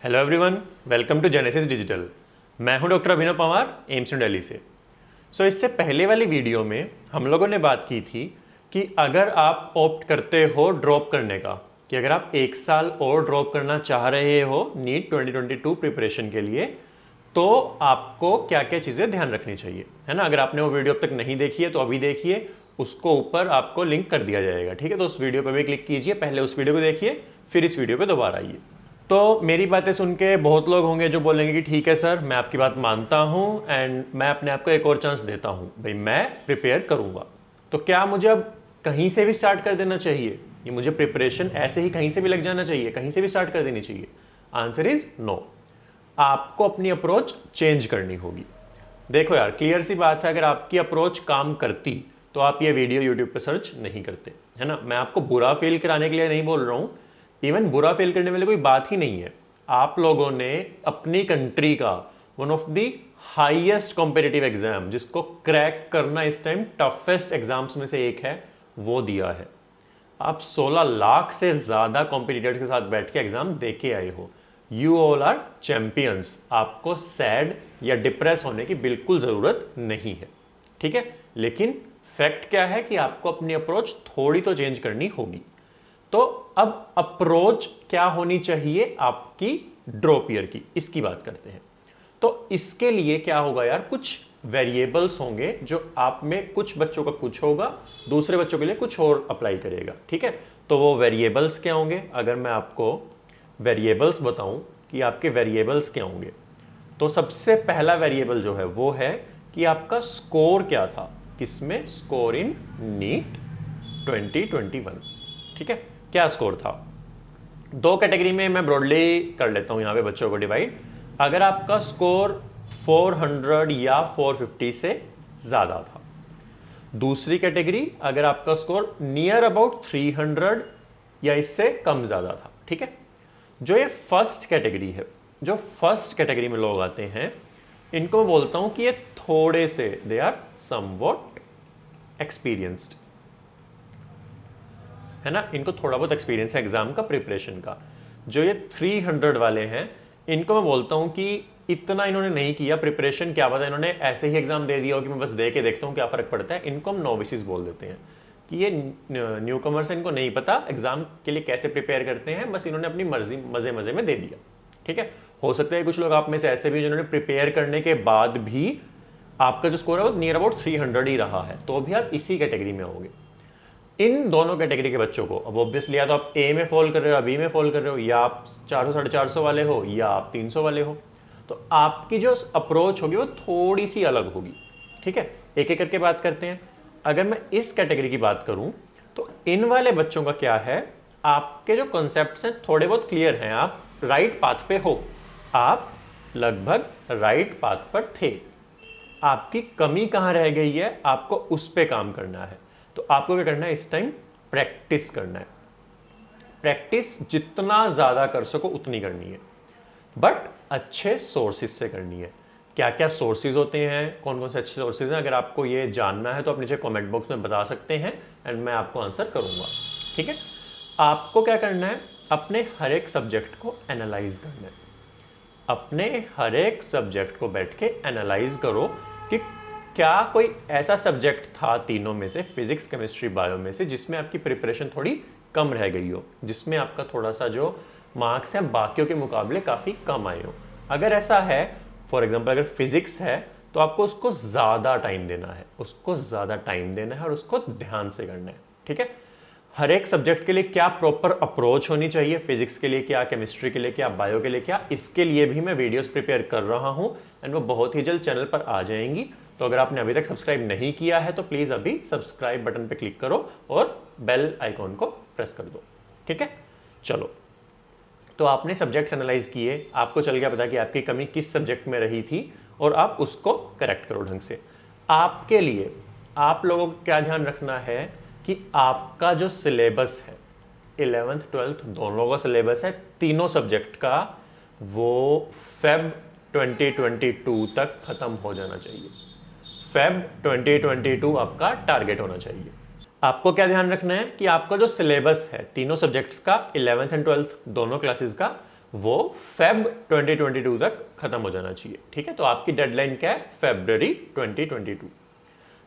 Hello everyone, welcome to Genesis digital. मैं हूं doctor Abhinav Panwar, AIIMS New Delhi से। इससे पहले वाली वीडियो में हम लोगों ने बात की थी कि अगर आप ऑप्ट करते हो ड्रॉप करने का, कि अगर आप एक साल और ड्रॉप करना चाह रहे हो नीट 2022 प्रिपरेशन के लिए, तो आपको क्या क्या चीज़ें ध्यान रखनी चाहिए, है ना। अगर आपने वो वीडियो अब तक नहीं देखी है तो अभी देखिए, उसको ऊपर आपको लिंक कर दिया जाएगा, ठीक है। तो उस वीडियो पर भी क्लिक कीजिए, पहले उस वीडियो को देखिए, फिर इस वीडियो पर दोबारा आइए। तो मेरी बातें सुन के बहुत लोग होंगे जो बोलेंगे कि ठीक है सर, मैं आपकी बात मानता हूँ एंड मैं अपने आप को एक और चांस देता हूँ, भाई मैं प्रिपेयर करूँगा। तो क्या मुझे अब कहीं से भी स्टार्ट कर देना चाहिए, ये मुझे प्रिपरेशन ऐसे ही कहीं से भी लग जाना चाहिए, कहीं से भी स्टार्ट कर देनी चाहिए? Answer is no. आपको अपनी अप्रोच चेंज करनी होगी। देखो यार, क्लियर सी बात है, अगर आपकी अप्रोच काम करती तो आप ये वीडियो यूट्यूब पर सर्च नहीं करते, है ना। मैं आपको बुरा फील कराने के लिए नहीं बोल रहा हूँ, इवन बुरा फील करने वाली कोई बात ही नहीं है। आप लोगों ने अपनी कंट्री का one of the highest competitive exam, जिसको क्रैक करना इस टाइम टफेस्ट एग्जाम्स में से एक है, वो दिया है। आप 16 लाख से ज्यादा कॉम्पिटिटर्स के साथ बैठ के एग्जाम दे के आए हो। You all are champions. आपको सैड या डिप्रेस होने की बिल्कुल जरूरत नहीं है, ठीक है। लेकिन फैक्ट क्या है कि आपको अपनी अप्रोच थोड़ी तो चेंज करनी होगी। तो अब अप्रोच क्या होनी चाहिए आपकी ड्रॉप ईयर की, इसकी बात करते हैं। तो इसके लिए क्या होगा यार, कुछ वेरिएबल्स होंगे जो आप में कुछ बच्चों का कुछ होगा, दूसरे बच्चों के लिए कुछ और अप्लाई करेगा, ठीक है। तो वो वेरिएबल्स क्या होंगे? अगर मैं आपको वेरिएबल्स बताऊं कि आपके वेरिएबल्स क्या होंगे, तो सबसे पहला वेरिएबल जो है वो है कि आपका स्कोर क्या था, किसमें? स्कोर इन नीट 2021, ठीक है। क्या स्कोर था? दो कैटेगरी में मैं ब्रॉडली कर लेता हूं यहां पे बच्चों को डिवाइड। अगर आपका स्कोर 400 या 450 से ज्यादा था। दूसरी कैटेगरी, अगर आपका स्कोर नियर अबाउट 300 या इससे कम ज्यादा था, ठीक है। जो ये फर्स्ट कैटेगरी है, जो फर्स्ट कैटेगरी में लोग आते हैं, इनको मैं बोलता हूं कि ये थोड़े से दे आर समवॉट एक्सपीरियंस्ड, है ना। इनको थोड़ा बहुत एक्सपीरियंस है एग्जाम का, प्रिपरेशन का। जो ये 300 वाले हैं, इनको मैं बोलता हूं कि इतना इन्होंने नहीं किया प्रिपरेशन, क्या पता इन्होंने ऐसे ही एग्जाम दे दिया हो कि मैं बस दे के देखता हूं क्या फर्क पड़ता है। इनको हम नोविसेस बोल देते हैं कि ये न्यू कमर्स, इनको नहीं पता एग्जाम के लिए कैसे प्रिपेयर करते हैं, बस इन्होंने अपनी मर्जी मजे मजे में दे दिया, ठीक है। हो सकता है कुछ लोग आप में से ऐसे भी जिन्होंने प्रिपेयर करने के बाद भी आपका जो स्कोर है वो नियर अबाउट 300 ही रहा है, तो भी आप इसी कैटेगरी में होंगे। इन दोनों कैटेगरी के बच्चों को अब ऑब्वियसली या तो आप ए में फॉल कर रहे हो या बी में फॉल कर रहे हो, या आप 400 450 वाले हो या आप 300 वाले हो, तो आपकी जो अप्रोच होगी वो थोड़ी सी अलग होगी, ठीक है। एक एक करके बात करते हैं। अगर मैं इस कैटेगरी की बात करूं तो इन वाले बच्चों का क्या है, आपके जो कॉन्सेप्ट्स हैं थोड़े बहुत क्लियर हैं, आप राइट पाथ पे हो, आप लगभग राइट पाथ पर थे। आपकी कमी कहां रह गई है, आपको उस पर काम करना है। तो आपको क्या करना है इस टाइम? प्रैक्टिस करना है। प्रैक्टिस जितना ज्यादा कर सको उतनी करनी है, बट अच्छे सोर्सेज से करनी है। क्या क्या सोर्सेज होते हैं, कौन कौन से अच्छे सोर्सेज हैं, अगर आपको ये जानना है तो आप नीचे कमेंट बॉक्स में बता सकते हैं एंड मैं आपको आंसर करूंगा, ठीक है। आपको क्या करना है, अपने हर एक सब्जेक्ट को एनालाइज करना है। अपने हर एक सब्जेक्ट को बैठ के एनालाइज करो कि क्या कोई ऐसा सब्जेक्ट था तीनों में से, फिजिक्स केमिस्ट्री बायो में से, जिसमें आपकी प्रिपरेशन थोड़ी कम रह गई हो, जिसमें आपका थोड़ा सा जो मार्क्स हैं बाकियों के मुकाबले काफ़ी कम आए हो। अगर ऐसा है, फॉर एग्जांपल अगर फिजिक्स है, तो आपको उसको ज़्यादा टाइम देना है, उसको ज़्यादा टाइम देना है और उसको ध्यान से करना है, ठीक है। हर एक सब्जेक्ट के लिए क्या प्रॉपर अप्रोच होनी चाहिए, फिजिक्स के लिए क्या, केमिस्ट्री के लिए क्या, बायो के लिए क्या, इसके लिए भी मैं वीडियोस प्रिपेयर कर रहा हूं एंड वो बहुत ही जल्द चैनल पर आ जाएंगी। तो अगर आपने अभी तक सब्सक्राइब नहीं किया है तो प्लीज़ अभी सब्सक्राइब बटन पे क्लिक करो और बेल आइकॉन को प्रेस कर दो, ठीक है। चलो, तो आपने सब्जेक्ट्स एनालाइज किए, आपको चल गया पता कि आपकी कमी किस सब्जेक्ट में रही थी और आप उसको करेक्ट करो ढंग से। आपके लिए आप लोगों को क्या ध्यान रखना है कि आपका जो सिलेबस है, 11th 12th दोनों का सिलेबस है तीनों सब्जेक्ट का, वो फेब 2022 तक खत्म हो जाना चाहिए। फेब 2022 आपका टारगेट होना चाहिए। आपको क्या ध्यान रखना है कि आपका जो सिलेबस है तीनों सब्जेक्ट्स का, 11th एंड 12th दोनों क्लासेस का, वो फेब 2022 तक खत्म हो जाना चाहिए। ठीक है, तो आपकी डेडलाइन क्या है? फरवरी 2022।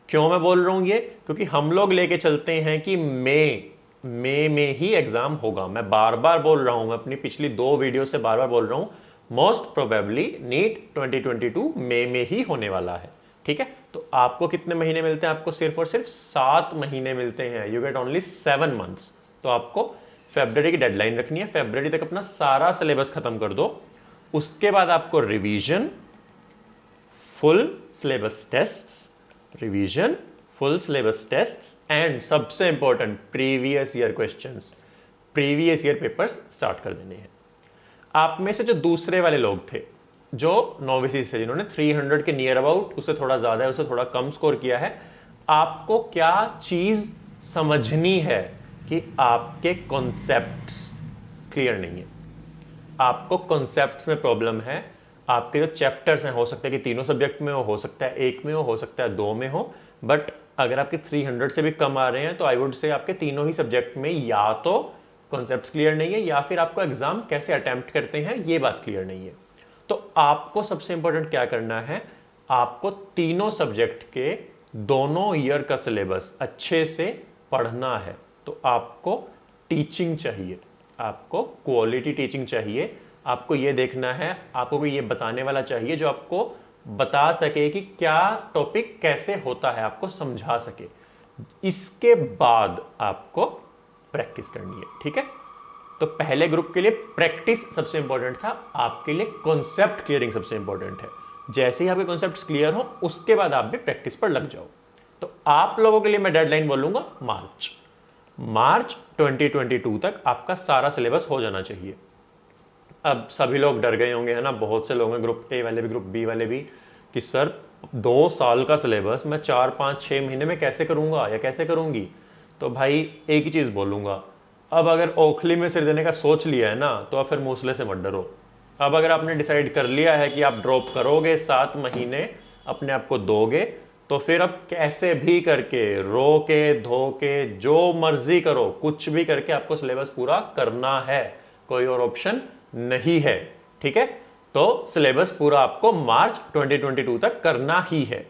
क्यों मैं बोल रहा हूं ये? क्योंकि हम लोग लेके चलते हैं कि मई में ही एग्जाम होगा। मैं बार बार बोल रहा हूं, मैं अपनी पिछली 2 वीडियो से बार बार बोल रहा हूं, मोस्ट प्रोबेबली नीट 2022 मई में ही होने वाला है। ठीक है, तो आपको कितने महीने मिलते हैं? आपको सिर्फ और सिर्फ 7 महीने मिलते हैं। You get only 7 months. तो आपको फरवरी की डेडलाइन रखनी है, फरवरी तक अपना सारा सिलेबस खत्म कर दो। उसके बाद आपको revision, full syllabus tests, revision, full syllabus tests and सबसे important previous year questions, previous year papers start कर देने हैं। आप में से जो दूसरे वाले लोग थे, जो नोविसीज थे, जिन्होंने 300 के नियर अबाउट, उससे थोड़ा ज्यादा है, उससे थोड़ा कम स्कोर किया है, आपको क्या चीज समझनी है कि आपके कॉन्सेप्ट्स क्लियर नहीं है। आपको कॉन्सेप्ट्स में प्रॉब्लम है। आपके जो चैप्टर्स हैं, हो सकता है कि तीनों सब्जेक्ट में हो सकता है एक में हो सकता है 2 में हो, बट अगर आपके 300 से भी कम आ रहे हैं तो आई वुड से आपके तीनों ही सब्जेक्ट में या तो कॉन्सेप्ट्स क्लियर नहीं है या फिर आपको एग्जाम कैसे अटेम्प्ट करते हैं ये बात क्लियर नहीं है। तो आपको सबसे इंपॉर्टेंट क्या करना है? आपको तीनों सब्जेक्ट के दोनों ईयर का सिलेबस अच्छे से पढ़ना है। तो आपको टीचिंग चाहिए, आपको क्वालिटी टीचिंग चाहिए। आपको ये देखना है, आपको कोई ये बताने वाला चाहिए जो आपको बता सके कि क्या टॉपिक कैसे होता है, आपको समझा सके। इसके बाद आपको प्रैक्टिस करनी है। ठीक है, तो पहले ग्रुप के लिए प्रैक्टिस सबसे इंपॉर्टेंट था, आपके लिए कॉन्सेप्ट क्लियरिंग सबसे इंपॉर्टेंट है। जैसे ही आपके कॉन्सेप्ट्स क्लियर हो उसके बाद आप भी प्रैक्टिस पर लग जाओ। तो आप लोगों के लिए मैं डेडलाइन बोलूंगा मार्च 2022 तक आपका सारा सिलेबस हो जाना चाहिए। अब सभी लोग डर गए होंगे, है ना, बहुत से लोग हैं, ग्रुप ए वाले भी ग्रुप बी वाले भी, कि सर 2 साल का सिलेबस मैं 4, 5, 6 महीने में कैसे करूंगा या कैसे करूंगी? तो भाई एक ही चीज बोलूंगा, अब अगर ओखली में सिर देने का सोच लिया है ना, तो अब फिर मूसले से मत डरो। अब अगर आपने डिसाइड कर लिया है कि आप ड्रॉप करोगे, 7 महीने अपने आप को दोगे, तो फिर अब कैसे भी करके, रो के धो के, जो मर्जी करो, कुछ भी करके आपको सिलेबस पूरा करना है, कोई और ऑप्शन नहीं है। ठीक है, तो सिलेबस पूरा आपको मार्च 2022 तक करना ही है।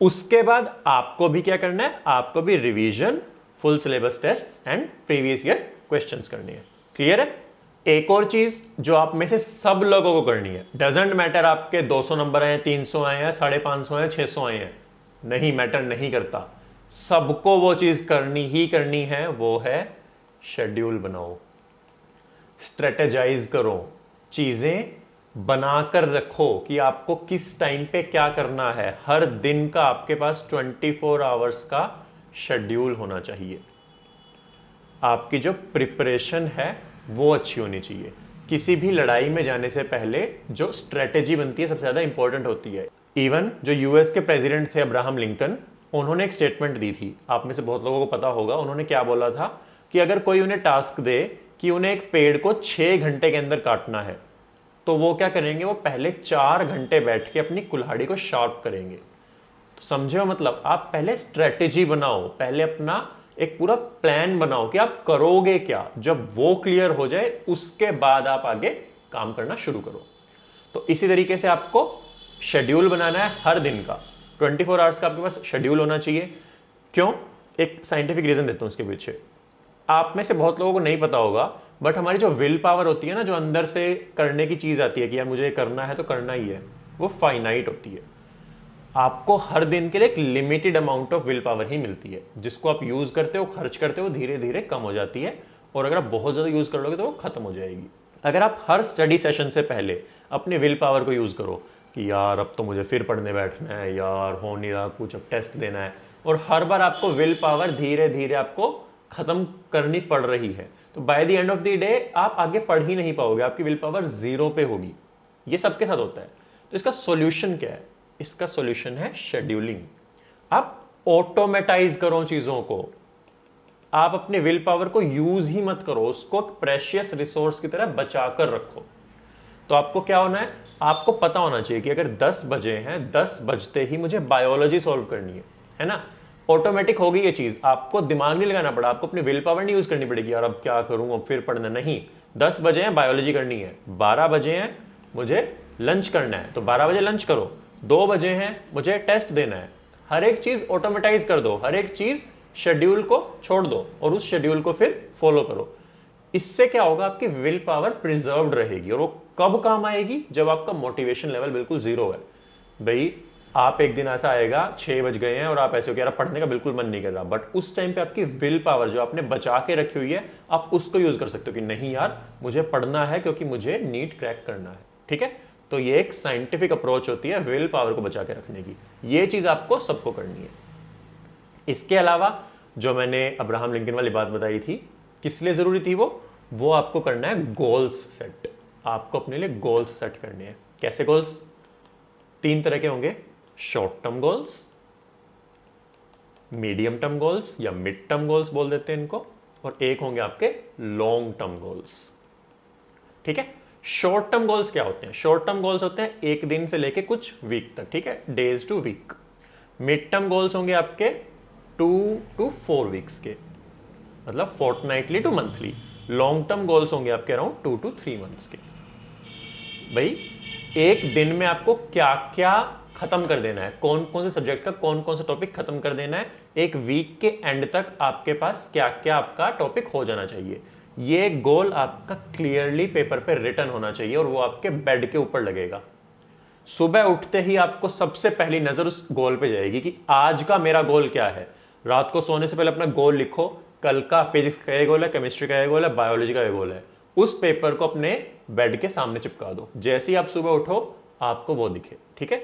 उसके बाद आपको भी क्या करना है? आपको भी revision, full syllabus test and previous year questions करनी है। क्लियर है? एक और चीज जो आप में से सब लोगों को करनी है, डजेंट मैटर आपके 200 नंबर आए, 300 आए हैं, 550 आए, 600 आए हैं, नहीं मैटर नहीं करता, सबको वो चीज करनी ही करनी है। वो है शेड्यूल बनाओ, स्ट्रेटेजाइज करो, चीजें बनाकर रखो कि आपको किस टाइम पे क्या करना है। हर दिन का आपके पास 24 आवर्स का शेड्यूल होना चाहिए। आपकी जो प्रिपरेशन है वो अच्छी होनी चाहिए। किसी भी लड़ाई में जाने से पहले जो स्ट्रेटेजी बनती है सबसे ज्यादा इंपॉर्टेंट होती है। इवन जो यूएस के प्रेसिडेंट थे अब्राहम लिंकन, उन्होंने एक स्टेटमेंट दी थी, आप में से बहुत लोगों को पता होगा। उन्होंने क्या बोला था कि अगर कोई उन्हें टास्क दे कि उन्हें एक पेड़ को 6 घंटे के अंदर काटना है, तो वो क्या करेंगे? वो पहले 4 घंटे बैठ के अपनी कुल्हाड़ी को शार्प करेंगे। तो समझे हो? मतलब आप पहले स्ट्रेटेजी बनाओ, पहले अपना एक पूरा प्लान बनाओ कि आप करोगे क्या। जब वो क्लियर हो जाए उसके बाद आप आगे काम करना शुरू करो। तो इसी तरीके से आपको शेड्यूल बनाना है हर दिन का, 24 आवर्स का आपके पास शेड्यूल होना चाहिए। क्यों? एक साइंटिफिक रीजन देता हूं इसके पीछे। आप में से बहुत लोगों को नहीं पता होगा, बट हमारी जो विल पावर होती है ना, जो अंदर से करने की चीज आती है कि यार मुझे करना है तो करना ही है, वो फाइनाइट होती है। आपको हर दिन के लिए एक limited amount of will power ही मिलती है, जिसको आप यूज करते हो, खर्च करते हो, धीरे धीरे कम हो जाती है। और अगर आप बहुत ज्यादा यूज कर लोगे तो वो खत्म हो जाएगी। अगर आप हर स्टडी सेशन से पहले अपने विल पावर को यूज करो कि यार अब तो मुझे फिर पढ़ने बैठना है, यार हो नहीं रहा कुछ, अब टेस्ट देना है, और हर बार आपको विल पावर धीरे धीरे आपको खत्म करनी पड़ रही है, तो by the end of the day आप आगे पढ़ ही नहीं पाओगे, आपकी विल पावर 0 पे होगी। ये सबके साथ होता है। तो इसका सॉल्यूशन क्या है? इसका सॉल्यूशन है शेड्यूलिंग। आप ऑटोमेटाइज करो चीजों को, आप अपने विल पावर को यूज ही मत करो, उसको प्रेशियस रिसोर्स की तरह बचा कर रखो। तो आपको क्या होना है? आपको पता होना चाहिए कि अगर 10 बजे हैं, 10 बजते ही मुझे बायोलॉजी सॉल्व करनी है ना। ऑटोमेटिक होगी ये चीज, आपको दिमाग नहीं लगाना पड़ा, आपको अपनी विल पावर नहीं यूज करनी पड़ेगी, यार अब क्या करूं, अब फिर पढ़ना नहीं। 10 बजे हैं बायोलॉजी करनी है, 12 बजे हैं मुझे लंच करना है तो 12 बजे लंच करो, 2 बजे हैं मुझे टेस्ट देना है। हर एक चीज ऑटोमेटाइज कर दो, हर एक चीज शेड्यूल को छोड़ दो और उस शेड्यूल को फिर फॉलो करो। इससे क्या होगा, आपकी विल पावर प्रिजर्व्ड रहेगी। और वो कब काम आएगी, जब आपका मोटिवेशन लेवल बिल्कुल जीरो है। भाई आप एक दिन ऐसा आएगा 6 बज गए हैं और आप ऐसे हो कि यार पढ़ने का बिल्कुल मन नहीं कर रहा, बट उस टाइम पे आपकी विल पावर जो आपने बचा के रखी हुई है आप उसको यूज कर सकते हो कि नहीं यार मुझे पढ़ना है क्योंकि मुझे नीट क्रैक करना है। ठीक है, तो ये एक साइंटिफिक अप्रोच होती है विल पावर को बचा के रखने की। ये चीज आपको सबको करनी है। इसके अलावा जो मैंने अब्राहम लिंकन वाली बात बताई थी, किस लिए जरूरी थी वो आपको करना है गोल्स सेट। आपको अपने लिए गोल्स सेट करने हैं। कैसे गोल्स? 3 तरह के होंगे, short term goals, medium term goals या मिड टर्म गोल्स बोल देते हैं इनको, और एक होंगे आपके लॉन्ग टर्म गोल्स। ठीक है, शॉर्ट टर्म गोल्स क्या होते हैं? शॉर्ट टर्म गोल्स होते हैं 1 दिन से लेके कुछ वीक तक, ठीक है, days to week. Mid term goals होंगे आपके 2 to 4 वीक्स के, मतलब fortnightly to monthly. Long term goals होंगे आपके अराउंड 2 to 3 मंथ्स के। भाई एक दिन में आपको क्या क्या खत्म कर देना है, कौन कौन से सब्जेक्ट का कौन कौन सा टॉपिक खत्म कर देना है, एक वीक के एंड तक आपके पास क्या क्या आपका टॉपिक हो जाना चाहिए। ये गोल आपका क्लियरली पेपर पे रिटन होना चाहिए और वो आपके बेड के ऊपर लगेगा। सुबह उठते ही आपको सबसे पहली नजर उस गोल पे जाएगी कि आज का मेरा गोल क्या है। रात को सोने से पहले अपना गोल लिखो, कल का फिजिक्स का ये गोल है, केमिस्ट्री का ये गोल है, बायोलॉजी का ये गोल है। उस पेपर को अपने बेड के सामने चिपका दो, जैसे ही आप सुबह उठो आपको वो दिखे। ठीक है,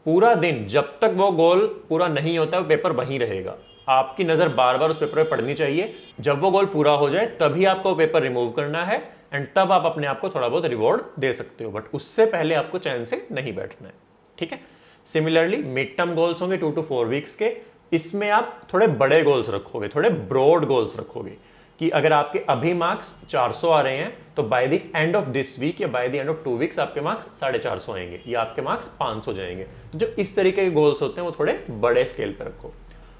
पूरा दिन जब तक वो गोल पूरा नहीं होता वो पेपर वहीं रहेगा। आपकी नजर बार बार उस पेपर पे पड़नी चाहिए। जब वो गोल पूरा हो जाए तभी आपको वो पेपर रिमूव करना है एंड तब आप अपने आप को थोड़ा बहुत रिवॉर्ड दे सकते हो, बट उससे पहले आपको चैन से नहीं बैठना है। ठीक है, सिमिलरली मिड टर्म गोल्स होंगे 2 to 4 वीक्स के। इसमें आप थोड़े बड़े गोल्स रखोगे, थोड़े ब्रॉड गोल्स रखोगे कि अगर आपके अभी मार्क्स 400 आ रहे हैं तो by the end of this week या by the end of 2 weeks आपके मार्क्स 450 आएंगे या आपके मार्क्स 500 जाएंगे। जो इस तरीके के गोल्स होते हैं वो थोड़े बड़े स्केल पर रखो।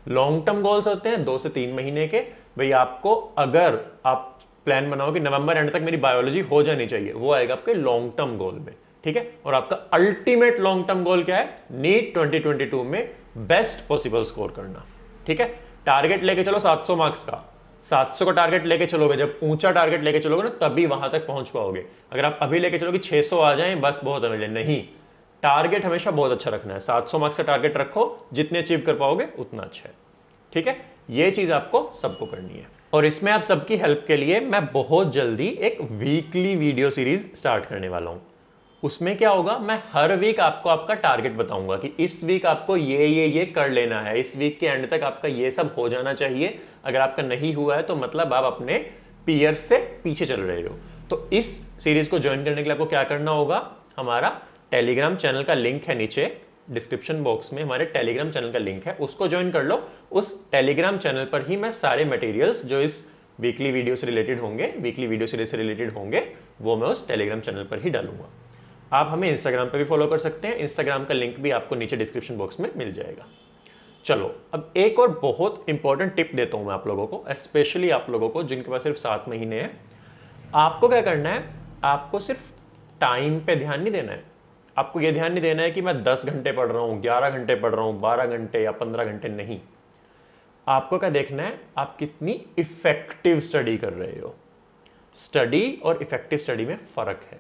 लॉन्ग टर्म गोल्स होते हैं 2 से 3 महीने के। भाई आपको अगर आप प्लान बनाओ कि नवंबर एंड तक मेरी बायोलॉजी हो जानी चाहिए, वो आएगा आपके लॉन्ग टर्म गोल में। ठीक है, और आपका अल्टीमेट लॉन्ग टर्म गोल क्या है? नीट 2022 में बेस्ट पॉसिबल स्कोर करना। ठीक है, टारगेट लेके चलो 700 मार्क्स का, 700 का टारगेट लेके चलोगे, जब ऊंचा टारगेट लेके चलोगे ना तभी वहां तक पहुंच पाओगे। अगर आप अभी लेके चलोगे 600 आ जाए बस बहुत है, नहीं, टारगेट हमेशा बहुत अच्छा रखना है। 700 मार्क्स का टारगेट रखो, जितने अचीव कर पाओगे उतना अच्छा है। ठीक है, ये चीज आपको सबको करनी है। और इसमें आप सबकी हेल्प के लिए मैं बहुत जल्दी एक वीकली वीडियो सीरीज स्टार्ट करने वाला हूं। उसमें क्या होगा, मैं हर वीक आपको आपका टारगेट बताऊंगा कि इस वीक आपको ये कर लेना है, इस वीक के एंड तक आपका ये सब हो जाना चाहिए। अगर आपका नहीं हुआ है तो मतलब आप अपने पीयर्स से पीछे चल रहे हो। तो इस सीरीज को ज्वाइन करने के लिए आपको क्या करना होगा, हमारा टेलीग्राम चैनल का लिंक है नीचे डिस्क्रिप्शन बॉक्स में, हमारे टेलीग्राम चैनल का लिंक है, उसको ज्वाइन कर लो। उस टेलीग्राम चैनल पर ही मैं सारे मटेरियल्स जो इस वीकली वीडियो से रिलेटेड होंगे, वीकली वीडियो सीरीज से रिलेटेड होंगे, वो मैं उस टेलीग्राम चैनल पर ही डालूंगा। आप हमें इंस्टाग्राम पे भी फॉलो कर सकते हैं, इंस्टाग्राम का लिंक भी आपको नीचे डिस्क्रिप्शन बॉक्स में मिल जाएगा। चलो अब एक और बहुत इंपॉर्टेंट टिप देता हूं मैं आप लोगों को, स्पेशली आप लोगों को जिनके पास सिर्फ 7 महीने हैं। आपको क्या करना है, आपको सिर्फ टाइम पे ध्यान नहीं देना है। आपको यह ध्यान नहीं देना है कि मैं 10 घंटे पढ़ रहा हूं, 11 घंटे पढ़ रहा हूं, 12 घंटे या 15 घंटे, नहीं। आपको क्या देखना है, आप कितनी इफेक्टिव स्टडी कर रहे हो। स्टडी और इफेक्टिव स्टडी में फर्क है।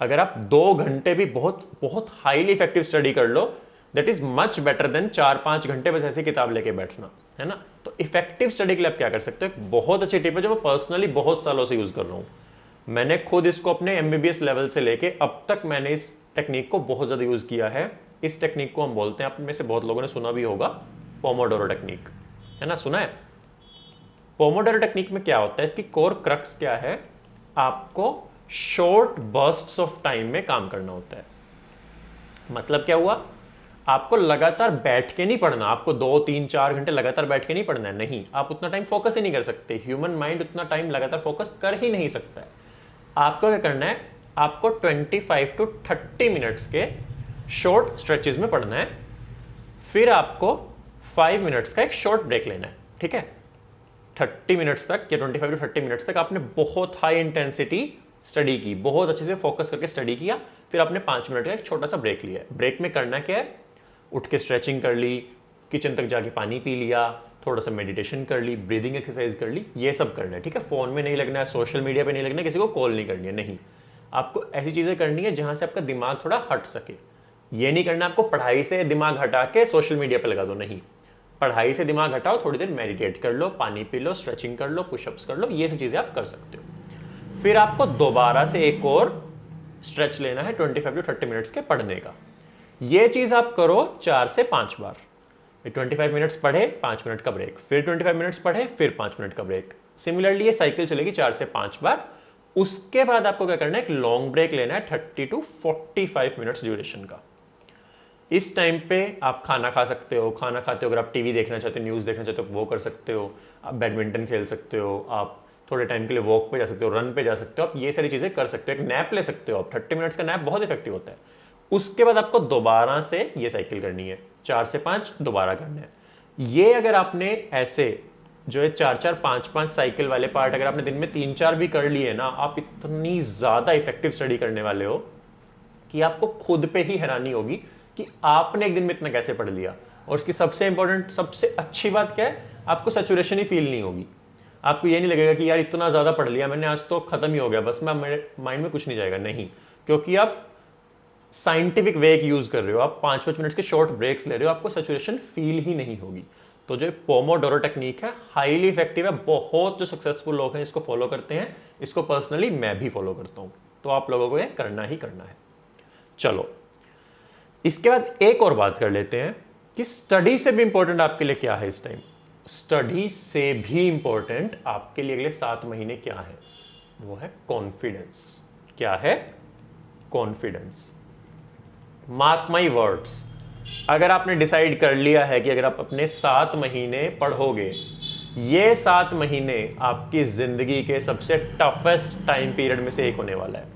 अगर आप 2 घंटे भी बहुत बहुत हाईली इफेक्टिव स्टडी कर लो, that is much better than 4-5 घंटे बस ऐसी किताब लेके बैठना, है ना। तो इफेक्टिव स्टडी के लिए आप क्या कर सकते हो, एक बहुत अच्छी टिप है जो मैं पर्सनली बहुत सालों से यूज कर रहा हूं। मैंने खुद इसको अपने MBBS लेवल से लेके अब तक मैंने इस टेक्निक को बहुत ज्यादा यूज किया है। इस टेक्निक को हम बोलते हैं, आप में से बहुत लोगों ने सुना भी होगा, पोमोडोरो टेक्निक, है ना, सुना है। पोमोडोरो टेक्निक में क्या होता है, इसकी कोर क्रक्स क्या है, आपको शॉर्ट बर्स्ट्स ऑफ टाइम में काम करना होता है। मतलब क्या हुआ, आपको लगातार बैठ के नहीं पढ़ना, आपको 2, 3, 4 घंटे लगातार बैठ के नहीं पढ़ना है, नहीं। आप उतना टाइम फोकस ही नहीं कर सकते, ह्यूमन माइंड उतना टाइम लगातार फोकस कर ही नहीं सकता है। आपको क्या करना है, आपको 25 to 30 मिनट्स के शॉर्ट स्ट्रेचेस में पढ़ना है, फिर आपको 5 मिनट्स का एक शॉर्ट ब्रेक लेना है। ठीक है, 30 मिनट्स तक या 25 टू 30 मिनट्स तक आपने बहुत हाई इंटेंसिटी स्टडी की, बहुत अच्छे से फोकस करके स्टडी किया, फिर आपने 5 मिनट का एक छोटा सा ब्रेक लिया। ब्रेक में करना क्या है, उठ के स्ट्रेचिंग कर ली, किचन तक जाके पानी पी लिया, थोड़ा सा मेडिटेशन कर ली, ब्रीदिंग एक्सरसाइज कर ली, ये सब करना है, ठीक है। फोन में नहीं लगना है, सोशल मीडिया पे नहीं लगना है, किसी को कॉल नहीं करनी है, नहीं। आपको ऐसी चीजें करनी है जहां से आपका दिमाग थोड़ा हट सके। ये नहीं करना आपको पढ़ाई से दिमाग हटा के सोशल मीडिया पे लगा दो, नहीं। पढ़ाई से दिमाग हटाओ, थोड़ी देर मेडिटेट कर लो, पानी पी लो, स्ट्रेचिंग कर लो, पुशअप्स कर लो, ये सब चीजें आप कर सकते हो। फिर आपको दोबारा से एक और स्ट्रेच लेना है 25 टू 30 मिनट्स के पढ़ने का। ये चीज आप करो 4 से 5 बार। 25 मिनट्स पढ़े, 5 मिनट का ब्रेक, फिर 25 मिनट्स पढ़े, फिर 5 मिनट का ब्रेक। सिमिलरली ये साइकिल चलेगी 4 से 5 बार। उसके बाद आपको क्या करना है, एक लॉन्ग ब्रेक लेना है 30 टू 45 मिनट्स ड्यूरेशन का। इस टाइम पे आप खाना खा सकते हो, खाना खाते हो अगर आप टीवी देखना चाहते हो, न्यूज़ देखना चाहते हो, वो कर सकते हो। आप बैडमिंटन खेल सकते हो, आप थोड़े टाइम के लिए वॉक पे जा सकते हो, रन पे जा सकते हो, आप ये सारी चीज़ें कर सकते हो। एक नैप ले सकते हो आप, 30 मिनट्स का नैप बहुत इफेक्टिव होता है। उसके बाद आपको दोबारा से ये साइकिल करनी है, 4 से 5 दोबारा करना है। ये अगर आपने ऐसे जो है 4-4, 5-5 साइकिल वाले पार्ट अगर आपने दिन में 3-4 भी कर लिए ना, आप इतनी ज़्यादा इफेक्टिव स्टडी करने वाले हो कि आपको खुद पे ही हैरानी होगी कि आपने एक दिन में इतना कैसे पढ़ लिया। और उसकी सबसे इंपॉर्टेंट, सबसे अच्छी बात क्या है, आपको सैचुरेशन ही फील नहीं होगी। आपको ये नहीं लगेगा कि यार इतना ज़्यादा पढ़ लिया मैंने, आज तो खत्म ही हो गया, बस मेरे माइंड में कुछ नहीं जाएगा, नहीं। क्योंकि आप साइंटिफिक वे यूज़ कर रहे हो, आप 5-5 मिनट्स के शॉर्ट ब्रेक्स ले रहे हो, आपको सैचुरेशन फील ही नहीं होगी। तो जो पोमोडोरो टेक्निक है, हाईली इफेक्टिव है। बहुत जो सक्सेसफुल लोग हैं इसको फॉलो करते हैं, इसको पर्सनली मैं भी फॉलो करता हूं। तो आप लोगों को ये करना ही करना है। चलो, इसके बाद एक और बात कर लेते हैं कि स्टडी से भी इंपॉर्टेंट आपके लिए क्या है इस टाइम। स्टडी से भी इंपॉर्टेंट आपके लिए अगले 7 महीने क्या है, वो है कॉन्फिडेंस। क्या है? कॉन्फिडेंस। मार्क माई वर्ड्स, अगर आपने डिसाइड कर लिया है कि अगर आप अपने 7 महीने पढ़ोगे, ये 7 महीने आपकी जिंदगी के सबसे टफेस्ट टाइम पीरियड में से एक होने वाला है।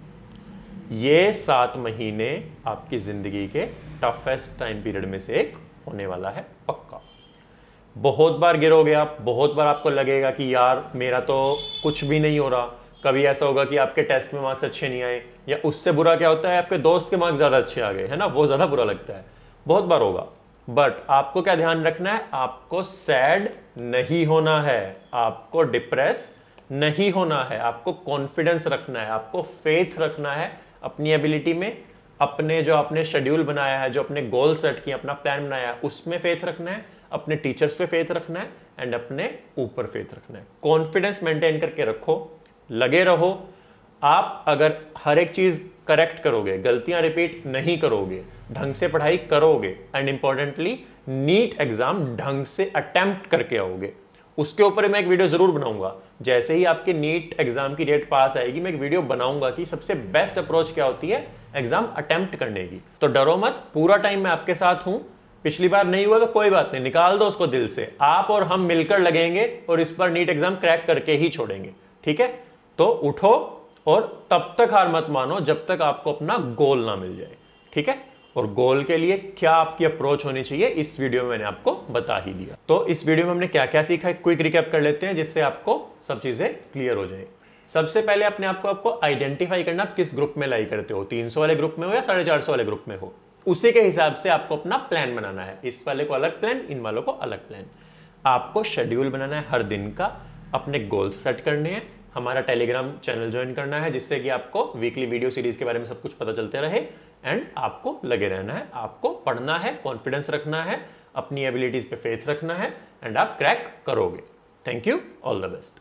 ये 7 महीने आपकी जिंदगी के टफेस्ट टाइम पीरियड में से एक होने वाला है, पक्का। बहुत बार गिरोगे आप, बहुत बार आपको लगेगा कि यार मेरा तो कुछ भी नहीं हो रहा। कभी ऐसा होगा कि आपके टेस्ट में मार्क्स अच्छे नहीं आए, या उससे बुरा क्या होता है, आपके दोस्त के मार्क्स ज्यादा अच्छे आ गए, है ना, वो ज्यादा बुरा लगता है। बहुत बार होगा। बट आपको क्या ध्यान रखना है, आपको सैड नहीं होना है, आपको डिप्रेस नहीं होना है, आपको कॉन्फिडेंस रखना है, आपको फेथ रखना है अपनी एबिलिटी में, अपने जो आपने शेड्यूल बनाया है, जो अपने गोल सेट किए, अपना प्लान बनाया है, उसमें फेथ रखना है, अपने टीचर्स पे फेथ रखना है, एंड अपने ऊपर फेथ रखना है। कॉन्फिडेंस मेंटेन करके रखो, लगे रहो। आप अगर हर एक चीज करेक्ट करोगे, गलतियां रिपीट नहीं करोगे, ढंग से पढ़ाई करोगे, एंड इंपॉर्टेंटली नीट एग्जाम ढंग से अटेम्प्ट करके आओगे, उसके ऊपर मैं एक वीडियो जरूर बनाऊंगा। जैसे ही आपके नीट एग्जाम की डेट पास आएगी, मैं एक वीडियो बनाऊंगा कि सबसे बेस्ट अप्रोच क्या होती है एग्जाम अटेम्प्ट करने की। तो डरो मत, पूरा टाइम मैं आपके साथ हूं। पिछली बार नहीं हुआ तो कोई बात नहीं, निकाल दो उसको दिल से। आप और हम मिलकर लगेंगे और इस बार नीट एग्जाम क्रैक करके ही छोड़ेंगे, ठीक है। तो उठो और तब तक हार मत मानो जब तक आपको अपना गोल ना मिल जाए, ठीक है। और गोल के लिए क्या आपकी अप्रोच होनी चाहिए, इस वीडियो में मैंने आपको बता ही दिया। तो इस वीडियो में हमने क्या क्या सीखा, क्विक रिकैप कर लेते हैं जिससे आपको सब चीजें क्लियर हो जाए। सबसे पहले अपने आपको आइडेंटिफाई करना, किस ग्रुप में लाई करते हो, 300 वाले ग्रुप में हो या 450 वाले ग्रुप में हो। उसी के हिसाब से आपको अपना प्लान बनाना है। इस वाले को अलग प्लान, इन वालों को अलग प्लान। आपको शेड्यूल बनाना है हर दिन का, अपने गोल्स सेट करने हैं, हमारा टेलीग्राम चैनल ज्वाइन करना है जिससे कि आपको वीकली वीडियो सीरीज के बारे में सब कुछ पता चलते रहे, एंड आपको लगे रहना है, आपको पढ़ना है, कॉन्फिडेंस रखना है, अपनी एबिलिटीज पे फेथ रखना है, एंड आप क्रैक करोगे। Thank you, all the best.